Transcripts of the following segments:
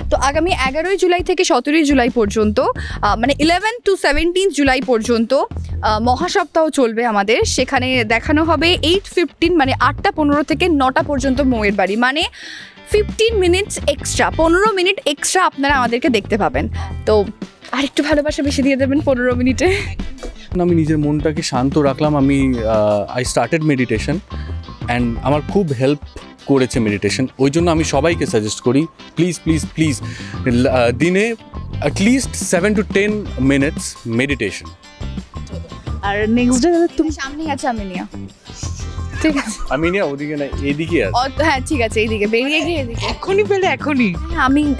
তো আগামী 11ই জুলাই থেকে 17ই জুলাই পর্যন্ত মানে 11 to 17 জুলাই পর্যন্ত মহাসপ্তাহ চলবে আমাদের। সেখানে দেখানো হবে 8:15 মানে 8:15 থেকে 9টা পর্যন্ত মৌয়ের বাড়ি, মানে 15 মিনিটস এক্সট্রা, 15 মিনিট এক্সট্রা আপনারা আমাদেরকে দেখতে পাবেন। তো আরেকটু ভালোবাসা বেশি দিয়ে দেবেন 15 মিনিটে। আমি নিজের মনটাকে শান্ত রাখলাম। আমি আই স্টার্টেড মেডিটেশন অ্যান্ড আমার খুব হেল্প করেছে মেডিটেশন। ওই জন্য আমি সবাইকে সাজেস্ট করি, প্লিজ প্লিজ প্লিজ দিনে অ্যাটলিস্ট 7 to 10 মিনিটস মেডিটেশন। আর নেক্সট ডে তুমি সামনেই আছে আমিনিয়া, ঠিক আছে? আমিনিয়া ওদিকে না, এদিকে আছে। হ্যাঁ ঠিক আছে, এইদিকে বেরিয়ে গিয়ে এদিকে এখনই পেলে এখনই।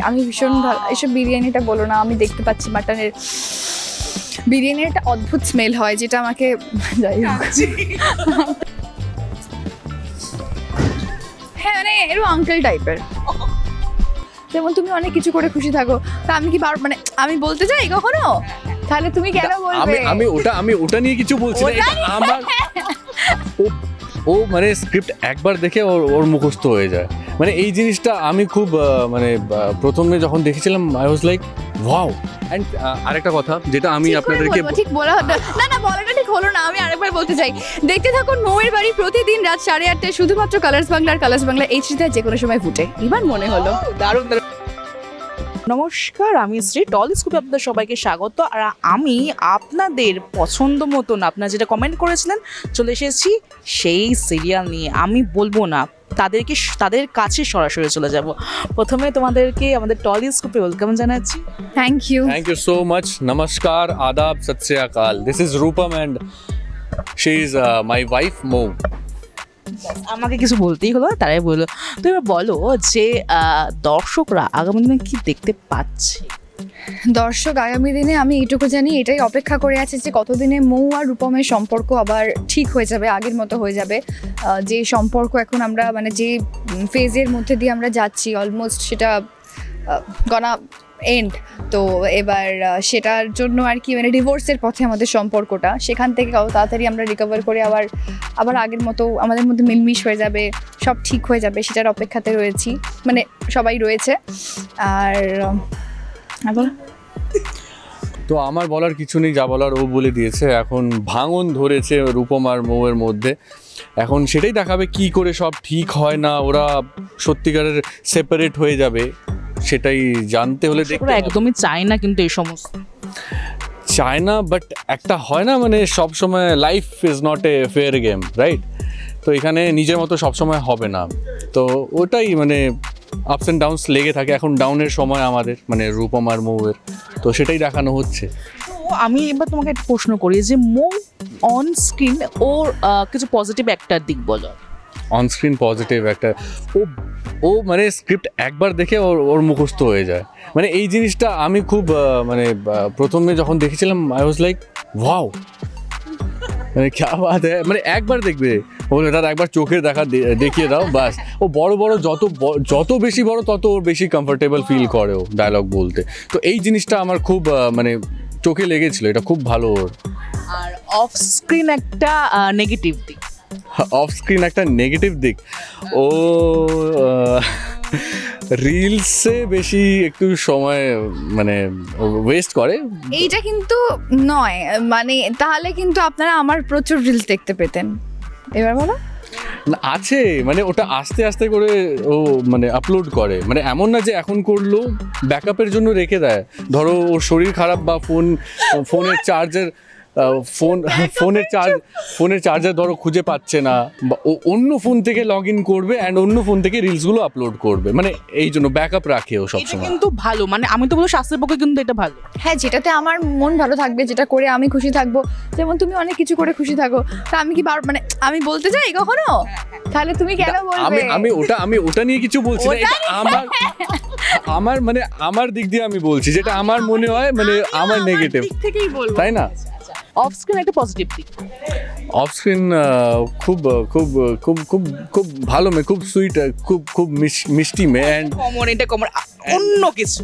আমি ভীষণ ভালো, এসব বিরিয়ানিটা বলো না, আমি দেখতে পাচ্ছি মাটনের বিরিয়ানির একটা অদ্ভুত স্মেল হয় যেটা আমাকে, যাই হোক, হ্যাঁ মানে এরকম আঙ্কেল টাইপের। যেমন তুমি অনেক কিছু করে খুশি থাকো, তা আমি কি মানে আমি বলতে চাই কখনো? তাহলে তুমি কেন বলবে? আমি ওটা নিয়ে কিছু বলছি না, এটা আমার ও মানে স্ক্রিপ্ট একবার দেখে ওর মুখস্থ হয়ে যায়। মানে এই জিনিসটা আমি খুব মানে প্রথমে যখন দেখেছিলাম I was like wow. And আরেকটা কথা যেটা আমি আপনাদেরকে ঠিক বলা হলো না, বলাটা ঠিক হলো না, আমি আরেকবার বলতে চাই, দেখতে থাকুন মৌয়ের বাড়ি প্রতিদিন রাত 8:30টায় শুধুমাত্র কালার্স বাংলার কালার্স বাংলা এইচডিতে যে কোনো সময় ফুটে। এবার মনে হলো দারুণ। নমস্কার, আমি শ্রী টল স্কুপে আপনাদের সবাইকে স্বাগত। আর আমি আপনাদের পছন্দ মতন আপনারা যেটা কমেন্ট করেছিলেন চলে এসেছি সেই সিরিয়াল নিয়ে। আমি বলবো না, তাদের কাছে সরাসরি চলে যাব। প্রথমে তোমাদেরকে আমাদের টল স্কুপে ওয়েলকাম জানাচ্ছি। Thank you so much. নমস্কার, আদাব, সত শ্রী আকাল। This is Rupam and she is my wife Mou. আমাকে কিছু বলতেই হলো, তারাই বললো। তো এবার বলো যে দর্শকরা আগামী দিনে কি দেখতে পাচ্ছে? দর্শক আগামী দিনে আমি এইটুকু জানি, এটাই অপেক্ষা করে আছে যে কতদিনে মৌ আর রূপমের সম্পর্ক আবার ঠিক হয়ে যাবে, আগের মতো হয়ে যাবে। যে সম্পর্ক এখন আমরা মানে যে ফেজের মধ্যে দিয়ে আমরা যাচ্ছি, অলমোস্ট সেটা গনা এন্ড। তো এবার সেটার জন্য আর কি মানে ডিভোর্সের পথে আমাদের সম্পর্কটা, সেখান থেকে কত তাড়াতাড়ি আমরা রিকভার করে আবার আগের মতো আমাদের মধ্যে মিলমিশ হয়ে যাবে, সব ঠিক হয়ে যাবে, সেটার অপেক্ষাতে রয়েছি, মানে সবাই রয়েছে। আর তো আমার বলার কিছু নেই, যা বলার ও বলে দিয়েছে। এখন ভাঙন ধরেছে রূপম আর মৌয়ের মধ্যে, এখন সেটাই দেখাবে কি করে সব ঠিক হয় না, ওরা সত্যিকারের সেপারেট হয়ে যাবে, সেটাই জানতে হলে ওরা একদমই চায় না, কিন্তু এই সমস্ত চায় না। বাট একটা হয় না, মানে সবসময় life is not a fair game, right? তো এখানে নিজের মতো সবসময় হবে না, তো ওটাই মানে আপস অ্যান্ড ডাউনস লেগে থাকে। এখন ডাউনের সময় আমাদের, মানে রূপম আর মৌয়ের, তো সেটাই দেখানো হচ্ছে। তো আমি এবার তোমাকে একটা প্রশ্ন করি যে মৌ অন স্ক্রিন ওর কিছু পজিটিভ একটা দিক বলো। অন স্ক্রিন পজিটিভ একটা, ও মানে স্ক্রিপ্ট একবার দেখে ওর মুখস্থ হয়ে যায়। মানে এই জিনিসটা আমি খুব মানে প্রথমে যখন দেখেছিলাম আই ওয়াজ লাইক ওয়াও, মানে ক্যা বাত হ্যায়। মানে একবার দেখবে, বলে তার একবার চোখে দেখিয়ে দাও, বাস। ও বড় যত বেশি বড় তত ওর বেশি কমফোর্টেবল ফিল করে ও ডায়লগ বলতে। তো এই জিনিসটা আমার খুব মানে চোখে লেগেছিল, এটা খুব ভালো ওর। আর অফ স্ক্রিন একটা নেগেটিভ দিক, অফ স্ক্রিন একটা নেগেটিভ দিক, ও রিলসে বেশি একটু সময় মানে ওয়েস্ট করে। এইটা কিন্তু নয়, মানে তাহলে কিন্তু আপনারা আমার প্রচুর রিলস দেখতে পেতেন। এবার বলো আছে, মানে ওটা আস্তে আস্তে করে ও মানে আপলোড করে, মানে এমন না যে এখন করলো, ব্যাকআপের জন্য রেখে দেয়। ধরো ওর শরীর খারাপ বা ফোনের চার্জার ফোনের চার্জার ধরো খুঁজে পাচ্ছে না, বা ও অন্য ফোন থেকে লগ ইন করবে অ্যান্ড অন্য ফোন থেকে রিলসগুলো আপলোড করবে, মানে এই জন্য ব্যাকআপ রাখে ও সবসময়। কিন্তু ভালো, মানে আমি তো বলবো স্বাস্থ্যের পক্ষে কিন্তু এটা ভালো। হ্যাঁ, যেটাতে আমার মন ভালো থাকবে, যেটা করে আমি খুশি থাকবো। যেমন তুমি অনেক কিছু করে খুশি থাকো, তা আমি কি মানে আমি বলতে চাই কখনো? তাহলে তুমি কেন বলবে? আমি ওটা নিয়ে কিছু বলছি না, এটা আমার মানে আমার দিক দিয়ে আমি বলছি, যেটা আমার মনে হয়, মানে আমার নেগেটিভ থেকেই বলবো, তাই না? অফ স্ক্রিন একটা পজিটিভ দিক, অফ স্ক্রিন খুব খুব খুব খুব খুব ভালো মেয়ে, খুব সুইট, খুব মিষ্টি মেয়ে। অ্যান্ড কমন অন্য কিছু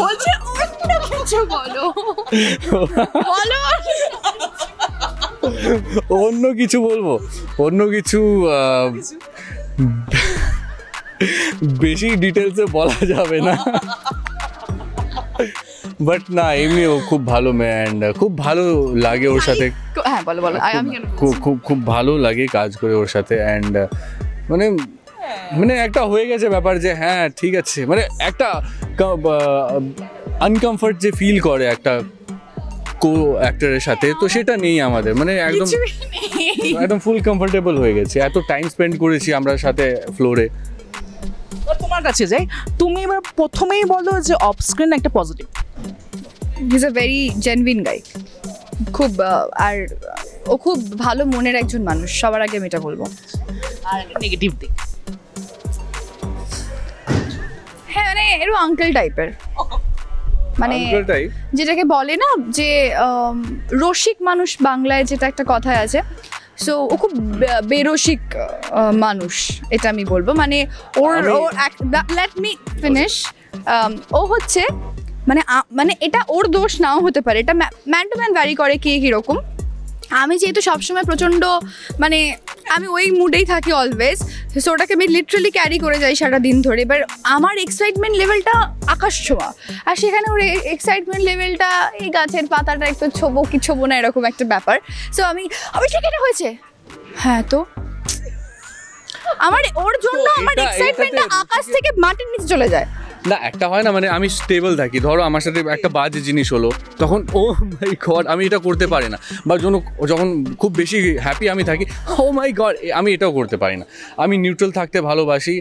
বলছে, অন্য কিছু বলো অন্য কিছু বলবো, অন্য কিছু বেশি ডিটেলসে বলা যাবে না, বাট না এমনি ও খুব ভালো মেয়ে অ্যান্ড খুব ভালো লাগে ওর সাথে। হ্যাঁ বলো বলো, আমি কেন খুব খুব খুব ভালো লাগে কাজ করে ওর সাথে অ্যান্ড মানে মানে একটা হয়ে গেছে ব্যাপার যে হ্যাঁ ঠিক আছে, মানে একটা আনকমফর্ট যে ফিল করে একটা কো অ্যাক্টরের সাথে, তো সেটা নেই আমাদের, মানে একদম একদম ফুল কমফোর্টেবল হয়ে গেছে, এত টাইম স্পেন্ড করেছি আমরা সাথে ফ্লোরে। তোমার কাছে যাই, তুমি এবার প্রথমেই বলো যে অফ স্ক্রিন একটা positive. He is a very genuine guy, খুব আর ও খুব ভালো মনের একজন মানুষ, সবার আগে আমি এটা বলবো। আর নেগেটিভ দিক? হ্যাঁ মানে এরকম আঙ্কেল টাইপের, মানে Uncle type? যেটাকে বলে না যে রসিক মানুষ, বাংলায় যেটা একটা কথায় আছে, সো ও খুব বেরসিক মানুষ, এটা আমি বলবো। মানে ওর লেট মি ফিনিশ, ও হচ্ছে মানে মানে এটা ওর দোষ নাও হতে পারে, এটা ম্যান টু ম্যান ভ্যারি করে কে কীরকম। আমি যেহেতু সবসময় প্রচণ্ড মানে আমি ওই মুডেই থাকি অলওয়েজ, সো ওটাকে আমি লিটারালি ক্যারি করে যাই সারা দিন ধরে। এবার আমার এক্সাইটমেন্ট লেভেলটা আকাশ ছোঁয়া, আর সেখানে ওর এক্সাইটমেন্ট লেভেলটা এই গাছের পাতাটা একটু ছোবো কি ছোবো না এরকম একটা ব্যাপার। সো আমি ঠিক এটা হয়েছে, হ্যাঁ তো আমার ওর জন্য আমার এক্সাইটমেন্টটা আকাশ থেকে মাটির নিচে চলে যায়। না একটা হয় না, মানে আমি স্টেবল থাকি, ধরো আমার সাথে একটা বাজে জিনিস হলো, তখন ও মাই গড আমি এটা করতে পারি না, বা যখন খুব বেশি হ্যাপি আমি থাকি, ও মাই গড আমি এটাও করতে পারি না। আমি নিউট্রাল থাকতে ভালোবাসি,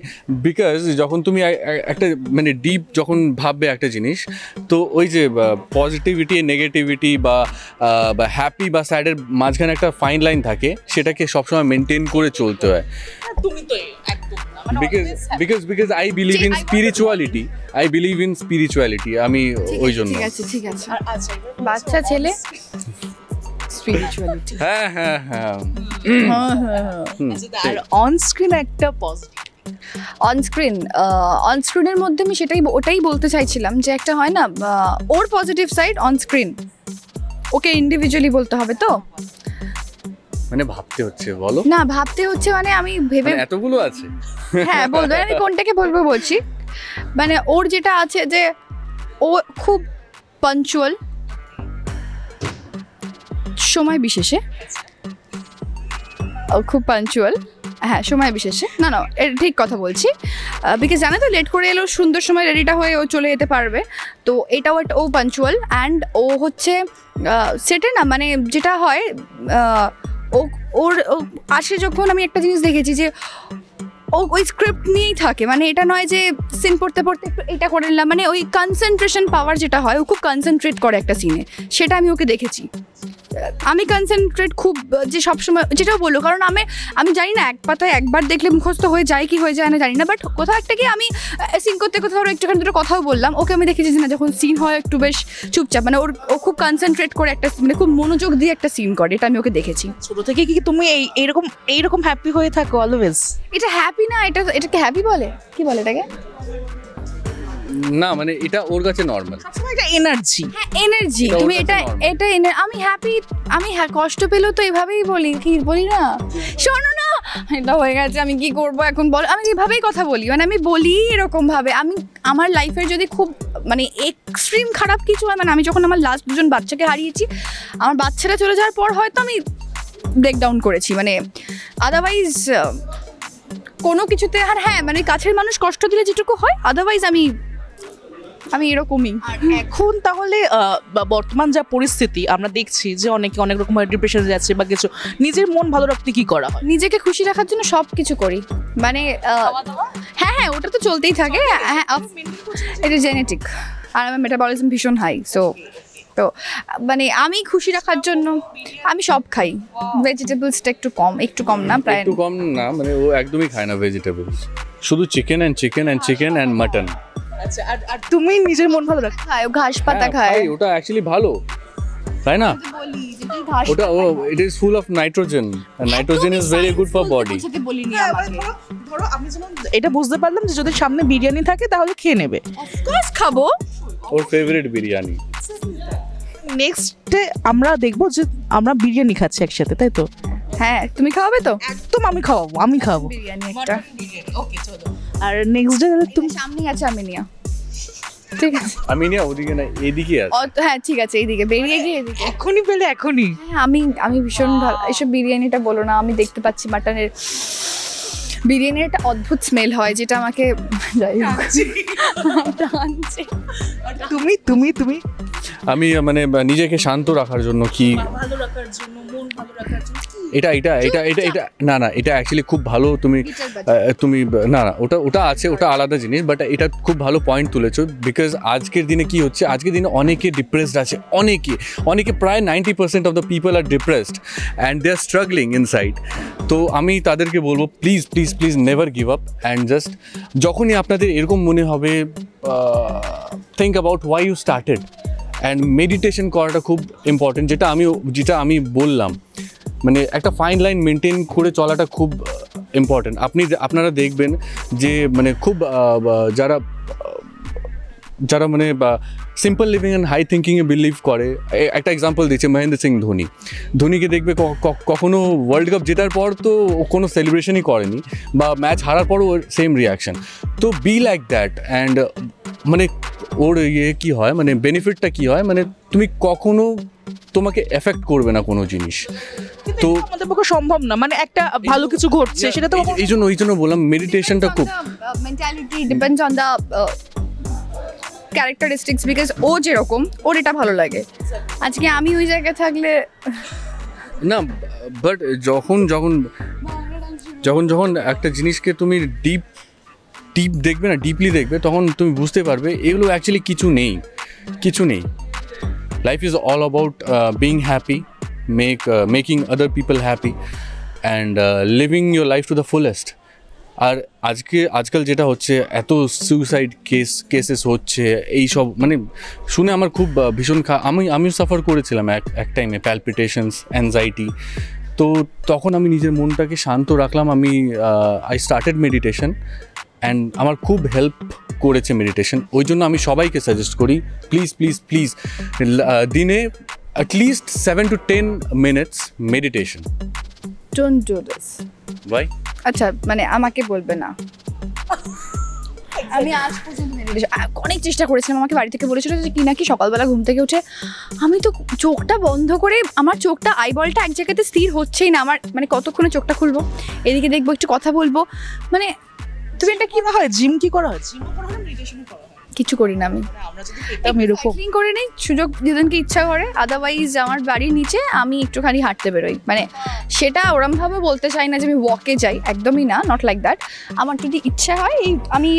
বিকজ যখন তুমি একটা মানে ডিপ যখন ভাববে একটা জিনিস, তো ওই যে পজিটিভিটি নেগেটিভিটি বা হ্যাপি বা স্যাডের মাঝখানে একটা ফাইন লাইন থাকে, সেটাকে সবসময় মেনটেন করে চলতে হয়। তুমি তো একদম because I believe in spirituality. I believe in spirituality. আমি ওই জন্য। ঠিক আছে বাচ্চা ছেলে স্পিরিচুয়ালিটি। হ্যাঁ আর অন স্ক্রিন একটা পজিটিভ। অন স্ক্রিনের মধ্যে আমি ওটাই বলতে চাইছিলাম যে একটা হয় না ওর পজিটিভ সাইড অন স্ক্রিন, ওকে ইন্ডিভিজুয়ালি বলতে হবে তো, মানে ভাবতে হচ্ছে, বলো না ভাবতে হচ্ছে মানে আমি ভেবে এতগুলো আছে। হ্যাঁ বলবো, আমি কোনটাকে বলবো বলছি, মানে ওর যেটা আছে যে ও খুব পাঞ্চুয়াল সময় বিশেষে, ও খুব পাঞ্চুয়াল, হ্যাঁ সময় বিশেষে, না এটা ঠিক কথা বলছি, বিকজ জানে তো লেট করে এলেও সুন্দর সময় রেডিটা হয়ে ও চলে যেতে পারবে, তো এটাও একটা ও পাঞ্চুয়াল। অ্যান্ড ও হচ্ছে সেটা না মানে যেটা হয় ওর আসে যখন আমি একটা জিনিস দেখেছি যে ও ওই স্ক্রিপ্ট নিয়েই থাকে, মানে এটা নয় যে সিন পড়তে পড়তে একটু এটা করে নিলাম, মানে ওই কনসেন্ট্রেশন পাওয়ার যেটা হয়, ও খুব কনসেন্ট্রেট করে একটা সিনে, সেটা আমি ওকে দেখেছি। আমি কনসেন্ট্রেট খুব যে সবসময় যেটাও বললো, কারণ আমি জানি না এক পাতায় একবার দেখলে মুখস্থ হয়ে যায় কি হয়ে যায় না জানি না, বাট কোথাও একটা কি আমি সিন করতে কোথাও একটুখানি দুটো কথাও বললাম, ওকে আমি দেখেছি যে না যখন সিন হয় একটু বেশ চুপচাপ, মানে ও খুব কনসেন্ট্রেট করে একটা মানে খুব মনোযোগ দিয়ে একটা সিন করে, এটা আমি ওকে দেখেছি। ছোটো থেকে কি তুমি এইরকম হ্যাপি হয়ে থাকো অলওয়েজ? এটা হ্যাপি না, এটাকে হ্যাপি বলে, কি বলে এটাকে? না মানে এটা ওর কাছে নরমাল, একটা এনার্জি। হ্যাঁ এনার্জি, তুমি এটা আমি হ্যাপি, আমি কষ্ট পেলেও তো এভাবেই বলি, কি বলি না, শোনো না এটা হয়ে গেছে আমি কি করবো এখন বল, আমি এভাবেই কথা বলি, মানে আমি বলি এরকম ভাবে। আমি আমার লাইফের যদি খুব মানে এক্সট্রিম খারাপ কিছু হয়, মানে আমি যখন আমার লাস্ট 2জন বাচ্চাকে হারিয়েছি, আমার বাচ্চারা চলে যাওয়ার পর হয়তো আমি ব্রেকডাউন করেছি, মানে আদারওয়াইজ কোনো কিছুতে, আর হ্যাঁ মানে কাছের মানুষ কষ্ট দিলে যেটুকু হয়, আদারওয়াইজ আমি এরকমই। এখন তাহলে বর্তমান যা পরিস্থিতি আমরা দেখছি যে অনেকে অনেক রকম ডিপ্রেশনে যাচ্ছে বা কিছু, নিজের মন ভালো রাখতে কি করা হয়? নিজেকে খুশি রাখার জন্য সব কিছু করি, মানে হ্যাঁ ওটা তো চলতেই থাকে, হ্যাঁ এটা জেনেটিক, আর আমার মেটাবলিজম ভীষণ হাই, সো তো মানে আমি খুশি রাখার জন্য আমি সব খাই, ভেজিটেবলসটা একটু কম না, প্রায় একটু কম না, মানে ও একদমই খায় না ভেজিটেবলস, শুধু চিকেন অ্যান্ড মাটন। আচ্ছা, আর তুমি নিজের মন ভালো রাখো? খায়, ঘাস পাতা খায়, ওটা অ্যাকচুয়ালি ভালো, তাই না? ওটা it is full of nitrogen, and nitrogen is very good for body. ধরো আমি যেমন এটা বুঝতে পারলাম যে যদি সামনে বিরিয়ানি থাকে তাহলে খেয়ে নেবে, অফকোর্স খাবো, ওর ফেভারিট বিরিয়ানি। নেক্সটে আমরা দেখবো যে আমরা বিরিয়ানি খাচ্ছি একসাথে, তাই তো? হ্যাঁ তুমি খাওয়াবে তো? একদম আমি খাওয়াবো বিরিয়ানি একটা। ওকে চলো। আর নেক্সট ডে তুমি সামনেই আছে আমিনিয়া, ঠিক আছে আমি না ওদিকে না এদিকে আছে। হ্যাঁ ঠিক আছে, এইদিকে বেরিয়ে গিয়ে এদিকে। এখনই পেলে এখনই। হ্যাঁ আমি ভীষণ ভালো, এসব বিরিয়ানিটা বলো না, আমি দেখতে পাচ্ছি মাটনের বিরিয়ানির একটা অদ্ভুত স্মেল হয় যেটা আমাকে যাই হোক টানছে। তুমি তুমি তুমি আমি মানে নিজেকে শান্ত রাখার জন্য কি ভালো রাখার জন্য, মন ভালো রাখার জন্য এটা এটা এটা এটা এটা না না এটা অ্যাকচুয়ালি খুব ভালো তুমি তুমি না না ওটা আছে, ওটা আলাদা জিনিস, বাট এটা খুব ভালো পয়েন্ট তুলেছো। বিকজ আজকের দিনে কি হচ্ছে, আজকের দিনে অনেকে ডিপ্রেসড আছে, অনেকে প্রায় 90% of the people are depressed and they are struggling inside. তো আমি তাদেরকে বলবো please please please never give up, and just যখনই আপনাদের এরকম মনে হবে think about why you started, and meditation করাটা খুব ইম্পর্টেন্ট। যেটা আমি বললাম, মানে একটা ফাইন লাইন মেনটেন করে চলাটা খুব ইম্পর্টেন্ট। আপনারা দেখবেন যে মানে খুব যারা মানে সিম্পল লিভিং অ্যান্ড হাই থিঙ্কিংয়ে বিলিভ করে, একটা এক্সাম্পল দিচ্ছে মহেন্দ্র সিং ধোনিকে দেখবে কখনো ওয়ার্ল্ড কাপ জেতার পর তো কোনো সেলিব্রেশনই করেনি, বা ম্যাচ হারার পরও সেম রিয়াকশান। তো বি লাইক দ্যাট, অ্যান্ড মানে ওর কী হয়, মানে বেনিফিটটা কী হয়, মানে তুমি কখনো তোমাকে এফেক্ট করবে না কোনো জিনিস। তো আমাদের পক্ষে সম্ভব না, মানে একটা ভালো কিছু ঘটছে সেটা তো এই জন্য বললাম মেডিটেশনটা খুব mentality depends on the characteristics, because ও যেরকম ওর এটা ভালো লাগে। আজকে আমি ওই জায়গায় থাকলে না, বাট যখন একটা জিনিসকে তুমি ডিপ দেখবে না, ডিপলি দেখবে, তখন তুমি বুঝতে পারবে এগুলো অ্যাকচুয়ালি কিছু নেই। Life is all about being happy, making other people happy, and living your life to the fullest. আর আজকাল যেটা হচ্ছে, এত সুইসাইড কেসেস হচ্ছে, এই সব মানে শুনে আমার খুব ভীষণ আমিও সাফার করেছিলাম এক টাইমে, প্যালপিটেশনস, অ্যাংজাইটি। তো তখন আমি নিজের মনটাকে শান্ত রাখলাম, আই স্টার্টেড মেডিটেশন, অ্যান্ড আমার খুব হেল্প করেছে মেডিটেশন। ওই জন্য আমি সবাইকে সাজেস্ট করি, প্লিজ প্লিজ প্লিজ দিনে at least 7 to 10 minutes meditation. Don't do this. Bye. আচ্ছা, মানে আমাকে বলবে না। আমি আজ পর্যন্ত অনেক চেষ্টা করেছিলাম, আমাকে বাড়ি থেকে বলেছিল যে কি নাকি সকালবেলা ঘুম থেকে উঠে আমি তো চোখটা বন্ধ করে, আমার চোখটা আইবলটা এক জায়গাতে স্থির হচ্ছেই না, আমার মানে কতক্ষণে চোখটা খুলবো, এদিকে দেখবো, একটু কথা বলবো, মানে তুমি এটা কি হয়, জিম কি করা হয়, জিম করা হয়, মেডিটেশন করা হয়, কিছু করি না আমি। আমরা যদি পেতাম এরকম করে নেই, সুযোগ যেদিনকে ইচ্ছা করে, আদারওয়াইজ আমার বাড়ির নিচে আমি একটুখানি হাঁটতে বেরোই, মানে সেটা ওরমভাবে বলতে চাই না যে আমি ওয়াকে যাই, একদমই না, নট লাইক দ্যাট। আমার যদি ইচ্ছা হয় আমি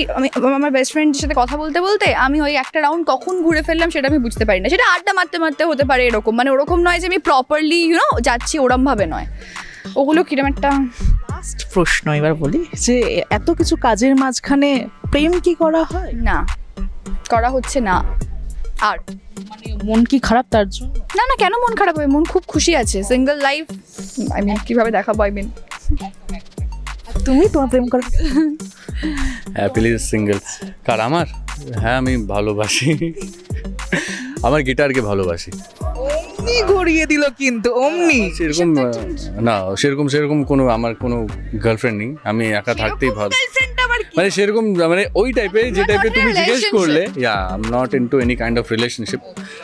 আমার বেস্ট ফ্রেন্ডের সাথে কথা বলতে বলতে আমি ওই একটা রাউন্ড কখন ঘুরে ফেললাম সেটা আমি বুঝতে পারি না, সেটা আড্ডা মারতে হতে পারে এরকম, মানে ওরকম নয় যে আমি প্রপারলি যাচ্ছি, ওরমভাবে নয়। ওগুলো কিরম একটা। লাস্ট প্রশ্ন এবার বলি যে এত কিছু কাজের মাঝখানে প্রেম কি করা হয়? না, করা হচ্ছে না। আর মানে মন কি খারাপ তার জন্য? না না, কেন মন খারাপ হবে, মন খুব খুশি আছে, সিঙ্গেল লাইফ, আই মিন কিভাবে দেখাবো, আই মিন তুমি তোমার প্রেম করো? Happily single. কার? আমার? হ্যাঁ, আমি ভালোবাসি, আমার গিটারকে ভালোবাসি। অমনি গড়িয়ে দিল কিন্তু, অমনি। সেরকম না, সেরকম কোনো আমার কোনো গার্লফ্রেন্ড নেই, আমি একা থাকতেই ভালো, মানে সেরকম, মানে ওই টাইপের যে টাইপের তুমি জিজ্ঞেস করলে। I am not into any kind of relationship,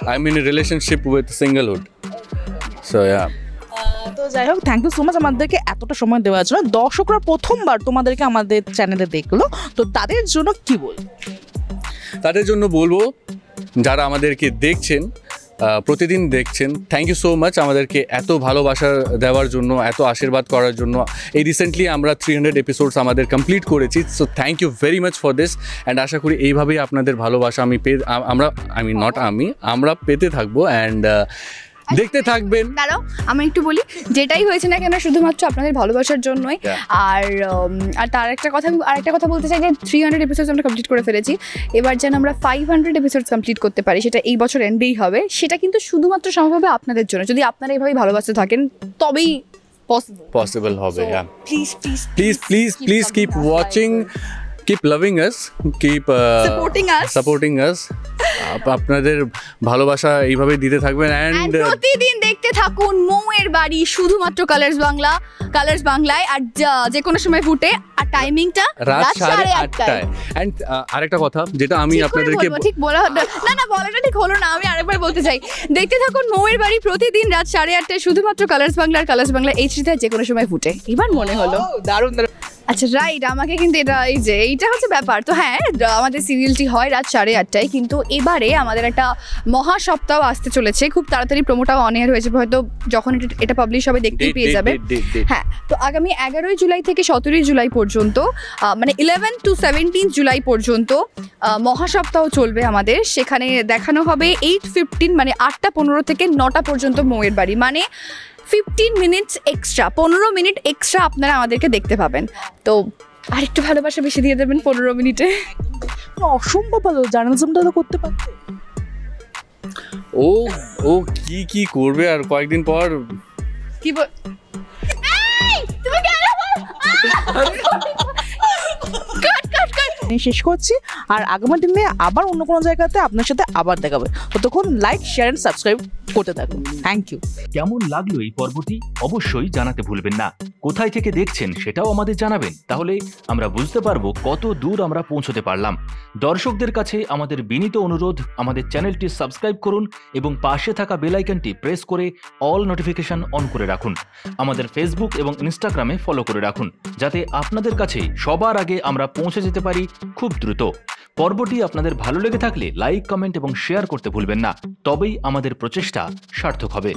I am in a relationship with singlehood. So তো যাই হোক, থ্যাংক ইউ সো মাচ আমাদেরকে এতটা সময় দেওয়ার জন্য। দর্শকরা প্রথমবার তোমাদেরকে আমাদের চ্যানেলে দেখলো, তো তাদের জন্য কি বলবো? তাদের জন্য বলবো, যারা আমাদেরকে দেখছেন, প্রতিদিন দেখছেন, থ্যাংক ইউ সো মাচ আমাদেরকে এত ভালোবাসা দেওয়ার জন্য, এত আশীর্বাদ করার জন্য। এই রিসেন্টলি আমরা 300 এপিসোডস আমাদের কমপ্লিট করেছি, so thank you very much for this, and আশা করি এইভাবেই আপনাদের ভালোবাসা আমরা পেতে থাকবো, অ্যান্ড দেখতে থাকবেন। দাঁড়াও, আমি একটু বলি, যেটাই হয়েছে না কেন শুধুমাত্র আপনাদের ভালোবাসার জন্যই। আর আরেকটা কথা বলতে চাই যে 300 এপিসোডস আমরা কমপ্লিট করে ফেলেছি, এবার যেন আমরা 500 এপিসোডস কমপ্লিট করতে পারি, সেটা এই বছর এন্ডেই হবে। সেটা কিন্তু শুধুমাত্র সম্ভব হবে আপনাদের জন্য, যদি আপনারা এইভাবেই ভালোবাসতে থাকেন তবেই পসিবল হবে। Please keep watching, keep loving us, keep supporting us. আপনাদের ভালোবাসা এইভাবেই দিতে থাকবেন And অ্যান্ড প্রতিদিন দেখতে থাকুন মৌয়ের বাড়ি শুধুমাত্র কালার্স বাংলায়, আর যে কোনো সময় ফুটে, আর টাইমিংটা রাত রাত 8:30টায়। অ্যান্ড আরেকটা কথা যেটা আমি আপনাদেরকে ঠিক বলা না বলাটা ঠিক হলো না, আমি আরেকবার বলতে চাই, দেখতে থাকুন মৌয়ের বাড়ি প্রতিদিন রাত 8:30টায় শুধুমাত্র কালার্স বাংলা HD-তে যে কোনো সময় ফুটে। এবার মনে হলো দারুণ দারুণ। আচ্ছা রাইট, আমাকে কিন্তু এইটা হচ্ছে ব্যাপার। তো হ্যাঁ, আমাদের সিরিয়ালটি হয় রাত 8:30টায়, কিন্তু এবারে আমাদের একটা মহা সপ্তাহ আসতে চলেছে, খুব তাড়াতাড়ি প্রোমোটাও অন এয়ার হয়ে যাবে, হয়তো যখন এটা পাবলিশ হবে দেখতেই পেয়ে যাবে। হ্যাঁ, তো আগামী 11 জুলাই থেকে 17 জুলাই পর্যন্ত, মানে 11 to 17 জুলাই পর্যন্ত মহা সপ্তাহ চলবে আমাদের। সেখানে দেখানো হবে 8:15 মানে 8:15 থেকে 9টা পর্যন্ত মৌয়ের বাড়ি, মানে 15 মিনিটস এক্সট্রা, 15 মিনিট এক্সট্রা আপনারা আমাদেরকে দেখতে পাবেন। তো আরেকটু ভালোবাসা বেশি দিয়ে দেবেন 15 মিনিটে। অসম্ভব ভালো, জার্নালিজমটা তো করতে পারতে। ও কি করবে আর কয়েকদিন পর। কি বল, তুমি কেন শেষ করছি, আর আগামী দিনে আবার অন্য কোনো জায়গাতে আপনার সাথে আবার দেখাবে। ততক্ষণ লাইক, শেয়ার এন্ড সাবস্ক্রাইব করতে থাকুন। Thank you. কেমন লাগলো এই পর্বটি অবশ্যই জানাতে ভুলবেন না। কোথায় থেকে দেখছেন সেটাও আমাদের জানাবেন, তাহলে আমরা বুঝতে পারবো কত দূর আমরা পৌঁছতে পারলাম। দর্শকদের কাছে আমাদের বিনীত অনুরোধ, আমাদের চ্যানেলটি সাবস্ক্রাইব করুন এবং পাশে থাকা বেল আইকনটি প্রেস করে অল নোটিফিকেশন অন করে রাখুন। আমাদের ফেসবুক এবং ইনস্টাগ্রামে ফলো করে রাখুন, যাতে আপনাদের কাছে সবার আগে আমরা পৌঁছে যেতে পারি খুব দ্রুত। পর্বটি আপনাদের ভালো লেগে থাকলে লাইক, কমেন্ট এবং শেয়ার করতে ভুলবেন না, তবেই আমাদের প্রচেষ্টা সার্থক হবে।